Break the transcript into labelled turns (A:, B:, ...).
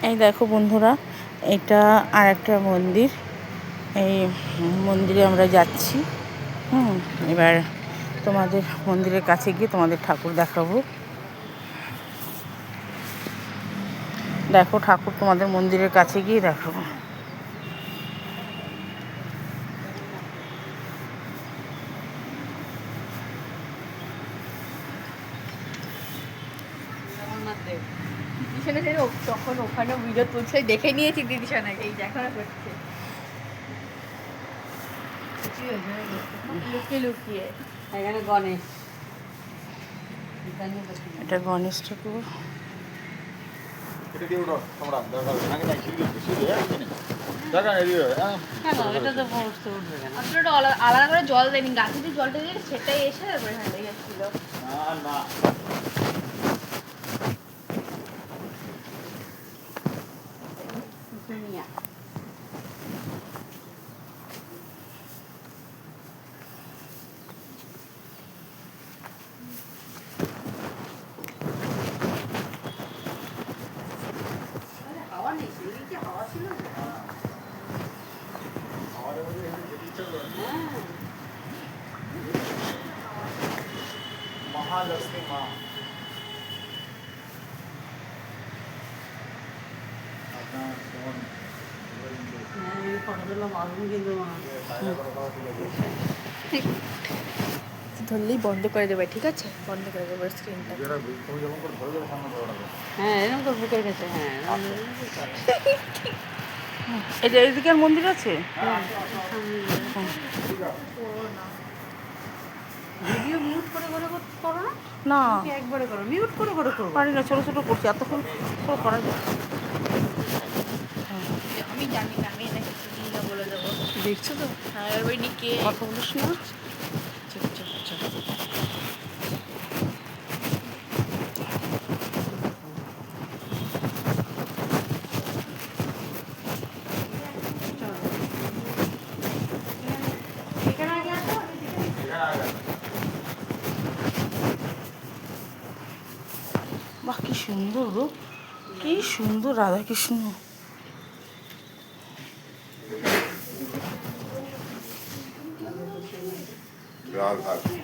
A: এই দেখো বন্ধুরা, এটা আর একটা মন্দির। এই মন্দিরে আমরা যাচ্ছি। এবার তোমাদের মন্দিরের কাছে গিয়ে তোমাদের ঠাকুর দেখাবো। দেখো ঠাকুর তোমাদের মন্দিরের কাছে গিয়ে দেখাবো।
B: তখন ওখানে ভিডিও তুলছে, দেখে নিয়েছি দিদিশানাকে, এই দেখানো করছে লুকিয়ে লুকিয়ে। এখানে গণেশ,
A: এটা গণেশ ঠাকুর।
B: আলাদা করে জল দেয়নি, গাছে দিয়ে জলটা দিয়ে সেটাই এসে তারপরে এখানে গেছিল।
C: महालक्ष्मी माँ
B: ধরলেই বন্ধ করে দেবে, ঠিক আছে? বন্ধ করে দেবে স্ক্রিনটা। হ্যাঁ এরকম তো বুকের কাছে। হ্যাঁ
A: এটা এদিকে আর মন্দির আছে।
B: ভিডিও মিউট করে করে করো না?
A: না
B: একবারে করো, মিউট করে করে করো।
A: পারি না, ছোটো ছোটো করছি, এতক্ষণ সব করা যায়।
B: আমি জানি না, আমি এটাকে চিনি না বলে দেবো।
A: দেখছো তো?
B: হ্যাঁ ওই নিকে
A: কথা বলিস না। চুপ চুপ চুপ। বাহ কি সুন্দর গো, কি সুন্দর রাধাকৃষ্ণ।
C: राधा